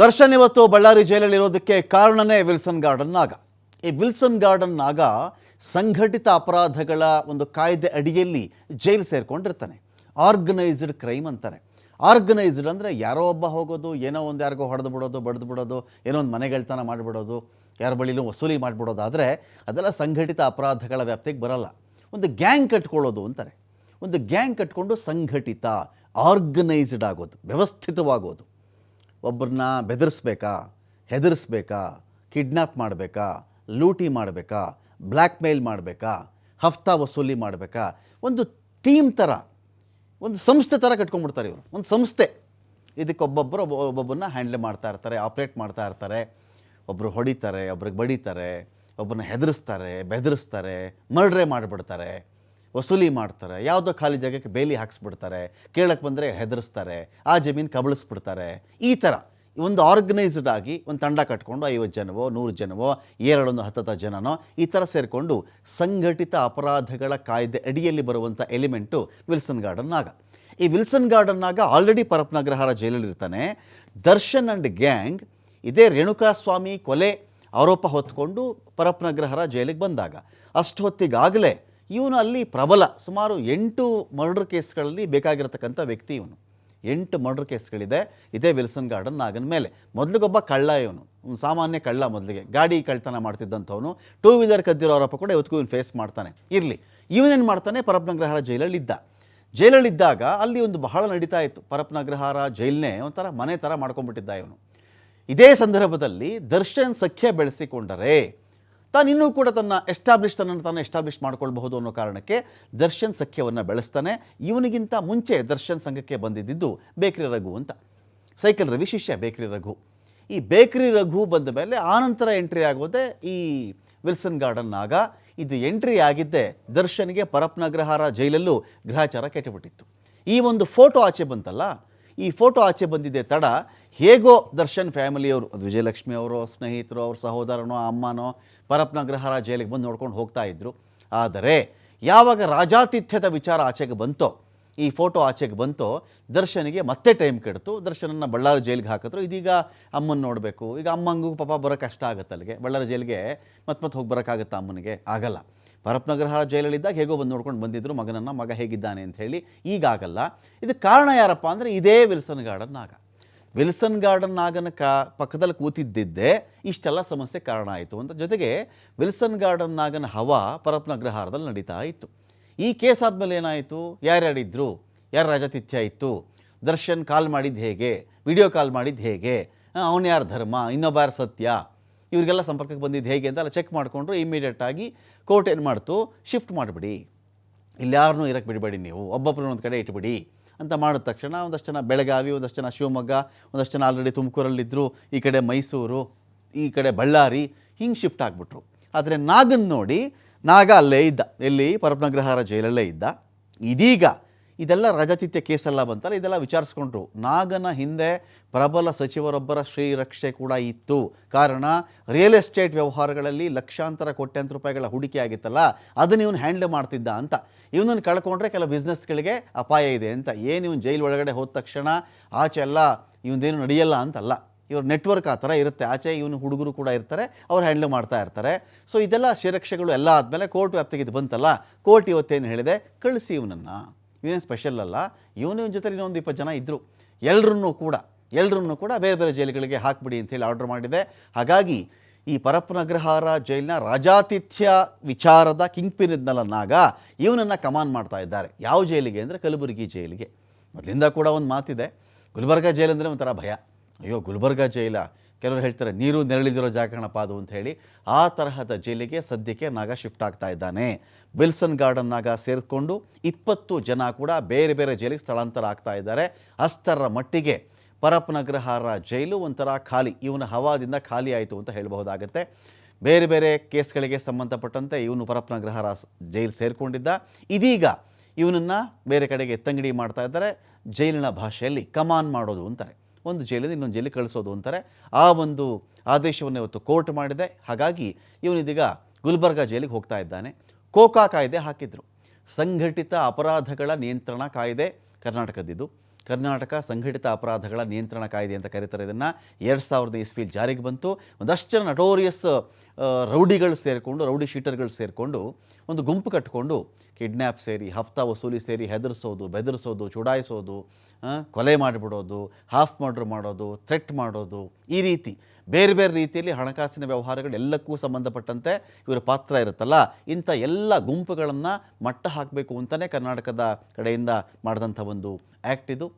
ದರ್ಶನ್ ಇವತ್ತು ಬಳ್ಳಾರಿ ಜೈಲಲ್ಲಿ ಇರೋದಕ್ಕೆ ಕಾರಣನೇ ವಿಲ್ಸನ್ ಗಾರ್ಡನ್ ನಾಗ. ಈ ವಿಲ್ಸನ್ ಗಾರ್ಡನ್ ನಾಗ ಸಂಘಟಿತ ಅಪರಾಧಗಳ ಒಂದು ಕಾಯ್ದೆ ಅಡಿಯಲ್ಲಿ ಜೈಲು ಸೇರ್ಕೊಂಡಿರ್ತಾನೆ. ಆರ್ಗನೈಸ್ಡ್ ಕ್ರೈಮ್ ಅಂತಾರೆ. ಆರ್ಗನೈಸ್ಡ್ ಅಂದರೆ ಯಾರೋ ಒಬ್ಬ ಹೋಗೋದು, ಏನೋ ಒಂದು ಯಾರಿಗೋ ಹೊಡೆದು ಬಿಡೋದು, ಬಡ್ದು ಬಿಡೋದು, ಏನೋ ಒಂದು ಮನೆಗೆಳ್ತನ ಮಾಡಿಬಿಡೋದು, ಯಾರ ಬಳಿಲೂ ವಸೂಲಿ ಮಾಡಿಬಿಡೋದಾದರೆ ಅದೆಲ್ಲ ಸಂಘಟಿತ ಅಪರಾಧಗಳ ವ್ಯಾಪ್ತಿಗೆ ಬರಲ್ಲ. ಒಂದು ಗ್ಯಾಂಗ್ ಕಟ್ಕೊಳ್ಳೋದು ಅಂತಾರೆ. ಒಂದು ಗ್ಯಾಂಗ್ ಕಟ್ಕೊಂಡು ಸಂಘಟಿತ ಆರ್ಗನೈಸ್ಡ್ ಆಗೋದು, ವ್ಯವಸ್ಥಿತವಾಗೋದು. ಒಬ್ಬರನ್ನ ಬೆದರಿಸ್ಬೇಕಾ, ಹೆದರಿಸ್ಬೇಕಾ, ಕಿಡ್ನ್ಯಾಪ್ ಮಾಡಬೇಕಾ, ಲೂಟಿ ಮಾಡಬೇಕಾ, ಬ್ಲ್ಯಾಕ್ ಮೇಲ್ ಮಾಡಬೇಕಾ, ಹಫ್ತಾ ವಸೂಲಿ ಮಾಡಬೇಕಾ, ಒಂದು ಟೀಮ್ ಥರ, ಒಂದು ಸಂಸ್ಥೆ ಥರ ಕಟ್ಕೊಂಡ್ಬಿಡ್ತಾರೆ ಇವರು. ಒಂದು ಸಂಸ್ಥೆ. ಇದಕ್ಕೆ ಒಬ್ಬೊಬ್ಬರನ್ನ ಹ್ಯಾಂಡಲ್ ಮಾಡ್ತಾ ಇರ್ತಾರೆ, ಆಪ್ರೇಟ್ ಮಾಡ್ತಾ ಇರ್ತಾರೆ. ಒಬ್ಬರು ಹೊಡಿತಾರೆ, ಒಬ್ರಿಗೆ ಬಡಿತಾರೆ, ಒಬ್ಬರನ್ನ ಹೆದರಿಸ್ತಾರೆ, ಬೆದರಿಸ್ತಾರೆ, ಮರ್ಡ್ರೇ ಮಾಡಿಬಿಡ್ತಾರೆ, ವಸೂಲಿ ಮಾಡ್ತಾರೆ, ಯಾವುದೋ ಖಾಲಿ ಜಾಗಕ್ಕೆ ಬೇಲಿ ಹಾಕ್ಸ್ಬಿಡ್ತಾರೆ, ಕೇಳಕ್ಕೆ ಬಂದರೆ ಹೆದರಿಸ್ತಾರೆ, ಆ ಜಮೀನು ಕಬಳಿಸ್ಬಿಡ್ತಾರೆ. ಈ ಥರ ಒಂದು ಆರ್ಗನೈಸ್ಡ್ ಆಗಿ ಒಂದು ತಂಡ ಕಟ್ಕೊಂಡು 50 ಜನವೋ 100 ಜನವೋ 10 ಜನನೋ ಈ ಥರ ಸೇರಿಕೊಂಡು ಸಂಘಟಿತ ಅಪರಾಧಗಳ ಕಾಯ್ದೆ ಅಡಿಯಲ್ಲಿ ಬರುವಂಥ ಎಲಿಮೆಂಟು ವಿಲ್ಸನ್ ಗಾರ್ಡನ್ ನಾಗ. ಈ ವಿಲ್ಸನ್ ಗಾರ್ಡನ್ ನಾಗ ಆಲ್ರೆಡಿ ಪರಪ್ಪನಗ್ರಹಾರ ಜೈಲಲ್ಲಿರ್ತಾನೆ. ದರ್ಶನ್ ಆ್ಯಂಡ್ ಗ್ಯಾಂಗ್ ಇದೇ ರೇಣುಕಾಸ್ವಾಮಿ ಕೊಲೆ ಆರೋಪ ಹೊತ್ಕೊಂಡು ಪರಪ್ಪನಗ್ರಹಾರ ಜೈಲಿಗೆ ಬಂದಾಗ ಅಷ್ಟು ಹೊತ್ತಿಗಾಗಲೇ ಇವನು ಅಲ್ಲಿ ಪ್ರಬಲ. ಸುಮಾರು 8 ಮರ್ಡರ್ ಕೇಸ್ಗಳಲ್ಲಿ ಬೇಕಾಗಿರತಕ್ಕಂಥ ವ್ಯಕ್ತಿ ಇವನು. 8 ಮರ್ಡರ್ ಕೇಸ್ಗಳಿದೆ ಇದೇ ವಿಲ್ಸನ್ ಗಾರ್ಡನ್ ನಾಗನ ಮೇಲೆ. ಮೊದಲಿಗೊಬ್ಬ ಕಳ್ಳ ಇವನು, ಸಾಮಾನ್ಯ ಕಳ್ಳ. ಮೊದಲಿಗೆ ಗಾಡಿ ಕಳ್ತನ ಮಾಡ್ತಿದ್ದಂಥವನು, 2 ವೀಲರ್ ಕದ್ದಿರೋ ಆರೋಪ ಕೂಡ ಇವತ್ತಿಗೂ ಇವನು ಫೇಸ್ ಮಾಡ್ತಾನೆ. ಇರಲಿ, ಇವನೇನು ಮಾಡ್ತಾನೆ, ಪರಪ್ಪನಗ್ರಹಾರ ಜೈಲಲ್ಲಿದ್ದಾಗ ಅಲ್ಲಿ ಒಂದು ಬಹಳ ನಡೀತಾ ಇತ್ತು. ಪರಪ್ಪನಗ್ರಹಾರ ಜೈಲನ್ನೇ ಒಂಥರ ಮನೆ ಥರ ಮಾಡ್ಕೊಂಡ್ಬಿಟ್ಟಿದ್ದ ಇವನು. ಇದೇ ಸಂದರ್ಭದಲ್ಲಿ ದರ್ಶನ್ ಸಖ್ಯ ಬೆಳೆಸಿಕೊಂಡರೆ ತಾನಿನ್ನೂ ಕೂಡ ತನ್ನನ್ನು ಎಸ್ಟಾಬ್ಲಿಷ್ ಮಾಡ್ಕೊಳ್ಬಹುದು ಅನ್ನೋ ಕಾರಣಕ್ಕೆ ದರ್ಶನ್ ಸಖ್ಯವನ್ನು ಬೆಳೆಸ್ತಾನೆ. ಇವನಿಗಿಂತ ಮುಂಚೆ ದರ್ಶನ್ ಸಂಘಕ್ಕೆ ಬಂದಿದ್ದು ಬೇಕ್ರಿ ರಘು ಅಂತ, ಸೈಕಲ್ ರವಿ ಶಿಷ್ಯ ಬೇಕ್ರಿ ರಘು. ಈ ಬೇಕ್ರಿ ರಘು ಬಂದ ಮೇಲೆ ಆನಂತರ ಎಂಟ್ರಿ ಆಗೋದೇ ಈ ವಿಲ್ಸನ್ ಗಾರ್ಡನ್ ನಾಗ. ಇದು ಎಂಟ್ರಿ ಆಗಿದ್ದೇ ದರ್ಶನ್ಗೆ ಪರಪ್ಪನಗ್ರಹಾರ ಜೈಲಲ್ಲೂ ಗ್ರಹಚಾರ ಕೆಟ್ಟಬಿಟ್ಟಿತ್ತು. ಈ ಒಂದು ಫೋಟೋ ಆಚೆ ಬಂತಲ್ಲ, ಈ ಫೋಟೋ ಆಚೆ ಬಂದಿದ್ದೆ ತಡ ಹೇಗೋ ದರ್ಶನ್ ಫ್ಯಾಮಿಲಿಯವರು, ಅದು ವಿಜಯಲಕ್ಷ್ಮಿ ಅವರು, ಸ್ನೇಹಿತರು, ಅವ್ರ ಸಹೋದರನೋ ಅಮ್ಮನೋ ಪರಪ್ಪನಗ್ರಹಾರ ಜೈಲಿಗೆ ಬಂದು ನೋಡ್ಕೊಂಡು ಹೋಗ್ತಾ ಇದ್ರು. ಆದರೆ ಯಾವಾಗ ರಾಜಾತಿಥ್ಯದ ವಿಚಾರ ಆಚೆಗೆ ಬಂತೋ, ಈ ಫೋಟೋ ಆಚೆಗೆ ಬಂತೋ, ದರ್ಶನಿಗೆ ಮತ್ತೆ ಟೈಮ್ ಕೆಡ್ತು. ದರ್ಶನನ್ನು ಬಳ್ಳಾರಿ ಜೈಲಿಗೆ ಹಾಕಿದ್ರು. ಇದೀಗ ಅಮ್ಮನ ನೋಡಬೇಕು. ಈಗ ಅಮ್ಮಂಗೂ ಪಾಪ ಬರೋಕ್ಕೆ ಕಷ್ಟ ಆಗುತ್ತೆ ಅಲ್ಲಿಗೆ, ಬಳ್ಳಾರಿ ಜೈಲಿಗೆ ಮತ್ತೆ ಹೋಗಿ ಬರೋಕ್ಕಾಗುತ್ತಾ ಅಮ್ಮನಿಗೆ? ಆಗಲ್ಲ. ಪರಪ್ಪನಗ್ರಹಾರ ಜೈಲಲ್ಲಿದ್ದಾಗ ಹೇಗೋ ಬಂದು ನೋಡ್ಕೊಂಡು ಬಂದಿದ್ರು ಮಗನನ್ನು, ಮಗ ಹೇಗಿದ್ದಾನೆ ಅಂತ ಹೇಳಿ. ಈಗಾಗಲ್ಲ. ಇದಕ್ಕೆ ಕಾರಣ ಯಾರಪ್ಪ ಅಂದರೆ ಇದೇ ವಿಲ್ಸನ್ ಗಾರ್ಡನ್ ನಾಗ. ವಿಲ್ಸನ್ ಗಾರ್ಡನ್ ನಾಗನ ಪಕ್ಕದಲ್ಲಿ ಕೂತಿದ್ದಿದ್ದೇ ಇಷ್ಟೆಲ್ಲ ಸಮಸ್ಯೆ ಕಾರಣ ಆಯಿತು ಅಂತ. ಜೊತೆಗೆ ವಿಲ್ಸನ್ ಗಾರ್ಡನ್ ನಾಗನ ಹವಾ ಪರಪ್ಪನಗ್ರಹಾರದಲ್ಲಿ ನಡೀತಾ ಇತ್ತು. ಈ ಕೇಸ್ ಆದಮೇಲೆ ಏನಾಯಿತು, ಯಾರ್ಯಾರಿದ್ರು, ಯಾರು ರಾಜಾತಿಥ್ಯ ಇತ್ತು, ದರ್ಶನ್ ಕಾಲ್ ಮಾಡಿದ್ದು ಹೇಗೆ, ವಿಡಿಯೋ ಕಾಲ್ ಮಾಡಿದ್ದು ಹೇಗೆ, ಅವನು ಯಾರು ಧರ್ಮ, ಇನ್ನೊಬ್ಬ ಯಾರು ಸತ್ಯ, ಇವರಿಗೆಲ್ಲ ಸಂಪರ್ಕಕ್ಕೆ ಬಂದಿದ್ದು ಹೇಗೆ ಅಂತ ಎಲ್ಲ ಚೆಕ್ ಮಾಡಿಕೊಂಡ್ರು. ಇಮಿಡಿಯೇಟಾಗಿ ಕೋರ್ಟ್ ಏನು ಮಾಡ್ತು, ಶಿಫ್ಟ್ ಮಾಡಿಬಿಡಿ, ಇಲ್ಲಿ ಯಾರನ್ನೂ ಇರೋಕ್ಕೆ ಬಿಡಬೇಡಿ, ನೀವು ಒಬ್ಬೊಬ್ಬರನ್ನ ಒಂದು ಕಡೆ ಇಟ್ಬಿಡಿ ಅಂತ ಮಾಡಿದ ತಕ್ಷಣ ಒಂದಷ್ಟು ಜನ ಬೆಳಗಾವಿ, ಒಂದಷ್ಟು ಜನ ಶಿವಮೊಗ್ಗ, ಒಂದಷ್ಟು ಜನ ಆಲ್ರೆಡಿ ತುಮಕೂರಲ್ಲಿದ್ದರು, ಈ ಕಡೆ ಮೈಸೂರು, ಈ ಕಡೆ ಬಳ್ಳಾರಿ, ಹಿಂಗೆ ಶಿಫ್ಟ್ ಆಗಿಬಿಟ್ರು. ಆದರೆ ನಾಗನ್ ನೋಡಿ, ನಾಗ ಅಲ್ಲೇ ಇದ್ದ, ಎಲ್ಲಿ ಪರಪ್ಪನಗ್ರಹಾರ ಜೈಲಲ್ಲೇ ಇದ್ದ. ಇದೀಗ ಇದೆಲ್ಲ ರಾಜಾತಿಥ್ಯ ಕೇಸೆಲ್ಲ ಬಂತಲ್ಲ, ಇದೆಲ್ಲ ವಿಚಾರಿಸ್ಕೊಂಡ್ರು. ನಾಗನ ಹಿಂದೆ ಪ್ರಬಲ ಸಚಿವರೊಬ್ಬರ ಶ್ರೀರಕ್ಷೆ ಕೂಡ ಇತ್ತು. ಕಾರಣ ರಿಯಲ್ ಎಸ್ಟೇಟ್ ವ್ಯವಹಾರಗಳಲ್ಲಿ ಲಕ್ಷಾಂತರ ಕೋಟ್ಯಾಂತರ ರೂಪಾಯಿಗಳ ಹೂಡಿಕೆ ಆಗಿತ್ತಲ್ಲ, ಅದನ್ನು ಇವನು ಹ್ಯಾಂಡಲ್ ಮಾಡ್ತಿದ್ದ ಅಂತ. ಇವನನ್ನು ಕಳ್ಕೊಂಡ್ರೆ ಕೆಲವು ಬಿಸ್ನೆಸ್ಗಳಿಗೆ ಅಪಾಯ ಇದೆ ಅಂತ. ಏನು ಇವನು ಜೈಲು ಒಳಗಡೆ ಹೋದ ತಕ್ಷಣ ಆಚೆ ಎಲ್ಲ ಇವನದೇನು ನಡೆಯಲ್ಲ ಅಂತಲ್ಲ, ಇವ್ರ ನೆಟ್ವರ್ಕ್ ಆ ಥರ ಇರುತ್ತೆ. ಆಚೆ ಇವನು ಹುಡುಗರು ಕೂಡ ಇರ್ತಾರೆ, ಅವ್ರು ಹ್ಯಾಂಡಲ್ ಮಾಡ್ತಾ ಇರ್ತಾರೆ. ಸೊ ಇದೆಲ್ಲ ಶ್ರೀರಕ್ಷೆಗಳು ಎಲ್ಲ ಆದಮೇಲೆ ಕೋರ್ಟ್ ವ್ಯಾಪ್ತಿಗೆ ಇದು ಬಂತಲ್ಲ, ಕೋರ್ಟ್ ಇವತ್ತೇನು ಹೇಳಿದೆ, ಕಳಿಸಿ ಇವನನ್ನು, ಇವನೇನು ಸ್ಪೆಷಲ್ ಅಲ್ಲ, ಇವನ ಜೊತೆ ಇನ್ನೊಂದು 20 ಜನ ಇದ್ದರು, ಎಲ್ಲರನ್ನೂ ಕೂಡ ಬೇರೆ ಬೇರೆ ಜೈಲುಗಳಿಗೆ ಹಾಕ್ಬಿಡಿ ಅಂತೇಳಿ ಆರ್ಡರ್ ಮಾಡಿದೆ. ಹಾಗಾಗಿ ಈ ಪರಪ್ಪನಗ್ರಹಾರ ಜೈಲಿನ ರಾಜಾತಿಥ್ಯ ವಿಚಾರದ ಕಿಂಗ್ ಪಿನ್ ಇದ್ನಲ್ಲ ನಾಗ, ಇವನನ್ನು ಕಮಾಂಡ್ ಮಾಡ್ತಾ ಇದ್ದಾರೆ. ಯಾವ ಜೈಲಿಗೆ ಅಂದರೆ ಕಲಬುರಗಿ ಜೈಲಿಗೆ. ಮೊದಲಿಂದ ಕೂಡ ಒಂದು ಮಾತಿದೆ, ಗುಲ್ಬರ್ಗ ಜೈಲು ಅಂದರೆ ಒಂಥರ ಭಯ. ಅಯ್ಯೋ ಗುಲ್ಬರ್ಗ ಜೈಲ, ಕೆಲವರು ಹೇಳ್ತಾರೆ ನೀರು ನೆರಳಿದಿರೋ ಜಾಗ ಕಣಪ್ಪ ಅದು ಅಂತ ಹೇಳಿ. ಆ ತರಹದ ಜೈಲಿಗೆ ಸದ್ಯಕ್ಕೆ ನಾಗ ಶಿಫ್ಟ್ ಆಗ್ತಾ ಇದ್ದಾನೆ. ವಿಲ್ಸನ್ ಗಾರ್ಡನ್ ನಾಗ ಸೇರಿಕೊಂಡು 20 ಜನ ಕೂಡ ಬೇರೆ ಬೇರೆ ಜೈಲಿಗೆ ಸ್ಥಳಾಂತರ ಆಗ್ತಾ ಇದ್ದಾರೆ. ಅಷ್ಟರ ಮಟ್ಟಿಗೆ ಪರಪ್ಪನಗ್ರಹಾರ ಜೈಲು ಒಂಥರ ಖಾಲಿ, ಇವನ ಹವಾದಿಂದ ಖಾಲಿ ಆಯಿತು ಅಂತ ಹೇಳಬಹುದಾಗತ್ತೆ. ಬೇರೆ ಬೇರೆ ಕೇಸ್ಗಳಿಗೆ ಸಂಬಂಧಪಟ್ಟಂತೆ ಇವನು ಪರಪ್ಪನಗ್ರಹಾರ ಜೈಲು ಸೇರಿಕೊಂಡಿದ್ದ. ಇದೀಗ ಇವನನ್ನು ಬೇರೆ ಕಡೆಗೆ ಎತ್ತಂಗಡಿ ಮಾಡ್ತಾ ಇದ್ದಾರೆ. ಜೈಲಿನ ಭಾಷೆಯಲ್ಲಿ ಕಮಾನ್ ಮಾಡೋದು ಅಂತಾರೆ, ಒಂದು ಜೈಲಿಂದ ಇನ್ನೊಂದು ಜೈಲಿಗೆ ಕಳಿಸೋದು ಅಂತಾರೆ. ಆ ಒಂದು ಆದೇಶವನ್ನು ಇವತ್ತು ಕೋರ್ಟ್ ಮಾಡಿದೆ. ಹಾಗಾಗಿ ಇವನಿದೀಗ ಗುಲ್ಬರ್ಗ ಜೈಲಿಗೆ ಹೋಗ್ತಾ ಇದ್ದಾನೆ. ಕೋಕಾ ಕಾಯ್ದೆ ಹಾಕಿದ್ರು, ಸಂಘಟಿತ ಅಪರಾಧಗಳ ನಿಯಂತ್ರಣ ಕಾಯ್ದೆ ಕರ್ನಾಟಕದಿದ್ದು. ಕರ್ನಾಟಕ ಸಂಘಟಿತ ಅಪರಾಧಗಳ ನಿಯಂತ್ರಣ ಕಾಯ್ದೆ ಅಂತ ಕರೀತಾರೆ ಇದನ್ನು. 2000 ಇಸ್ವಿಯಲ್ಲಿ ಜಾರಿಗೆ ಬಂತು. ಒಂದಷ್ಟು ಜನ ನಟೋರಿಯಸ್ ರೌಡಿಗಳು ಸೇರಿಕೊಂಡು, ರೌಡಿ ಶೀಟರ್ಗಳು ಸೇರಿಕೊಂಡು ಒಂದು ಗುಂಪು ಕಟ್ಟಿಕೊಂಡು ಕಿಡ್ನ್ಯಾಪ್ ಸೇರಿ, ಹಫ್ತಾ ವಸೂಲಿ ಸೇರಿ ಹೆದರಿಸೋದು, ಬೆದರಿಸೋದು, ಚುಡಾಯಿಸೋದು, ಕೊಲೆ ಮಾಡಿಬಿಡೋದು, ಹಾಫ್ ಮರ್ಡರ್ ಮಾಡೋದು, ಥ್ರೆಟ್ ಮಾಡೋದು, ಈ ರೀತಿ ಬೇರೆ ಬೇರೆ ರೀತಿಯಲ್ಲಿ ಹಣಕಾಸಿನ ವ್ಯವಹಾರಗಳು ಎಲ್ಲಕ್ಕೂ ಸಂಬಂಧಪಟ್ಟಂತೆ ಇವರ ಪಾತ್ರ ಇರುತ್ತಲ್ಲ, ಇಂಥ ಎಲ್ಲ ಗುಂಪುಗಳನ್ನು ಮಟ್ಟ ಹಾಕಬೇಕು ಅಂತಲೇ ಕರ್ನಾಟಕದ ಕಡೆಯಿಂದ ಮಾಡಿದಂಥ ಒಂದು ಆ್ಯಕ್ಟ್ ಇದು.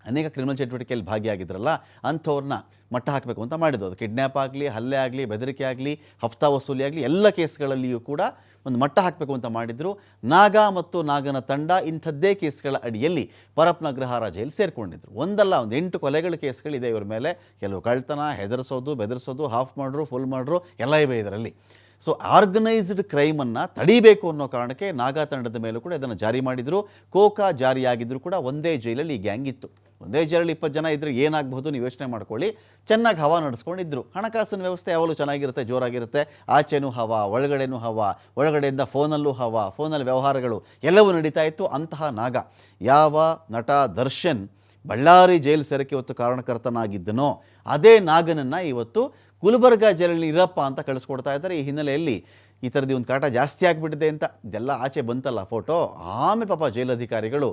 ಅನೇಕ ಕ್ರಿಮಿನಲ್ ಚಟುವಟಿಕೆಯಲ್ಲಿ ಭಾಗಿಯಾಗಿದ್ರಲ್ಲ ಅಂಥವ್ರನ್ನ ಮಟ್ಟ ಹಾಕಬೇಕು ಅಂತ ಮಾಡಿದ್ದು. ಅದು ಕಿಡ್ನ್ಯಾಪ್ ಆಗಲಿ, ಹಲ್ಲೆ ಆಗಲಿ, ಬೆದರಿಕೆ ಆಗಲಿ, ಹಫ್ತಾ ವಸೂಲಿ ಆಗಲಿ, ಎಲ್ಲ ಕೇಸ್ಗಳಲ್ಲಿಯೂ ಕೂಡ ಒಂದು ಮಟ್ಟ ಹಾಕಬೇಕು ಅಂತ ಮಾಡಿದರು. ನಾಗ ಮತ್ತು ನಾಗನ ತಂಡ ಇಂಥದ್ದೇ ಕೇಸ್ಗಳ ಅಡಿಯಲ್ಲಿ ಪರಪ್ಪನ ಅಗ್ರಹಾರ ಜೈಲು ಸೇರಿಕೊಂಡಿದ್ರು. ಒಂದಲ್ಲ ಒಂದು 8 ಕೊಲೆಗಳ ಕೇಸ್ಗಳಿದೆ ಇವ್ರ ಮೇಲೆ. ಕೆಲವು ಕಳ್ತನ, ಹೆದರಿಸೋದು, ಬೆದರಿಸೋದು, ಹಾಫ್ ಮಾಡ್ರು, ಫುಲ್ ಮಾಡ್ರು ಎಲ್ಲ ಇವೆ ಇದರಲ್ಲಿ. ಸೊ ಆರ್ಗನೈಸ್ಡ್ ಕ್ರೈಮನ್ನು ತಡಿಬೇಕು ಅನ್ನೋ ಕಾರಣಕ್ಕೆ ನಾಗಾ ತಂಡದ ಮೇಲೂ ಕೂಡ ಇದನ್ನು ಜಾರಿ ಮಾಡಿದರು. ಕೋಕಾ ಜಾರಿಯಾಗಿದ್ದರೂ ಕೂಡ ಒಂದೇ ಜೈಲಲ್ಲಿ ಈ ಗ್ಯಾಂಗ್ ಇತ್ತು. ಒಂದೇ ಜೈಲಲ್ಲಿ 20 ಜನ ಇದ್ದರೆ ಏನಾಗಬಹುದು ನೀವು ಯೋಚನೆ ಮಾಡ್ಕೊಳ್ಳಿ. ಚೆನ್ನಾಗಿ ಹವಾ ನಡೆಸ್ಕೊಂಡಿದ್ರು. ಹಣಕಾಸಿನ ವ್ಯವಸ್ಥೆ ಯಾವಾಗಲೂ ಚೆನ್ನಾಗಿರುತ್ತೆ, ಜೋರಾಗಿರುತ್ತೆ. ಆಚೆನೂ ಹವಾ, ಒಳಗಡೆನೂ ಹವಾ, ಒಳಗಡೆಯಿಂದ ಫೋನಲ್ಲೂ ಹವಾ, ಫೋನಲ್ಲಿ ವ್ಯವಹಾರಗಳು ಎಲ್ಲವೂ ನಡೀತಾ ಇತ್ತು. ಅಂತಹ ನಾಗ ಯಾವ ನಟ ದರ್ಶನ್ ಬಳ್ಳಾರಿ ಜೈಲು ಸೇರಕ್ಕೆ ಇವತ್ತು ಕಾರಣಕರ್ತನಾಗಿದ್ದನೋ ಅದೇ ನಾಗನನ್ನು ಇವತ್ತು ಗುಲ್ಬರ್ಗಾ ಜೈಲಲ್ಲಿ ಇರಪ್ಪ ಅಂತ ಕಳಿಸ್ಕೊಡ್ತಾ ಇದ್ದಾರೆ. ಈ ಹಿನ್ನೆಲೆಯಲ್ಲಿ ಈ ಥರದ್ದು ಒಂದು ಕಾಟ ಜಾಸ್ತಿ ಆಗಿಬಿಟ್ಟಿದೆ ಅಂತ ಇದೆಲ್ಲ ಆಚೆ ಬಂತಲ್ಲ ಫೋಟೋ. ಆಮೇಲೆ ಪಾಪ ಜೈಲಧಿಕಾರಿಗಳು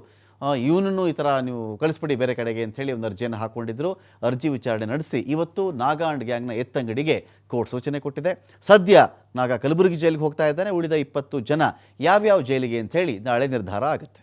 ಇವನನ್ನು ಈ ಥರ ನೀವು ಕಳಿಸ್ಬಿಡಿ ಬೇರೆ ಕಡೆಗೆ ಅಂಥೇಳಿ ಒಂದು ಅರ್ಜಿಯನ್ನು ಹಾಕ್ಕೊಂಡಿದ್ರು. ಅರ್ಜಿ ವಿಚಾರಣೆ ನಡೆಸಿ ಇವತ್ತು ನಾಗ ಆ್ಯಂಡ್ ಗ್ಯಾಂಗ್ನ ಎತ್ತಂಗಡಿಗೆ ಕೋರ್ಟ್ ಸೂಚನೆ ಕೊಟ್ಟಿದೆ. ಸದ್ಯ ನಾಗ ಕಲಬುರಗಿ ಜೈಲಿಗೆ ಹೋಗ್ತಾ ಇದ್ದಾನೆ. ಉಳಿದ 20 ಜನ ಯಾವ್ಯಾವ ಜೈಲಿಗೆ ಅಂಥೇಳಿ ನಾಳೆ ನಿರ್ಧಾರ ಆಗುತ್ತೆ.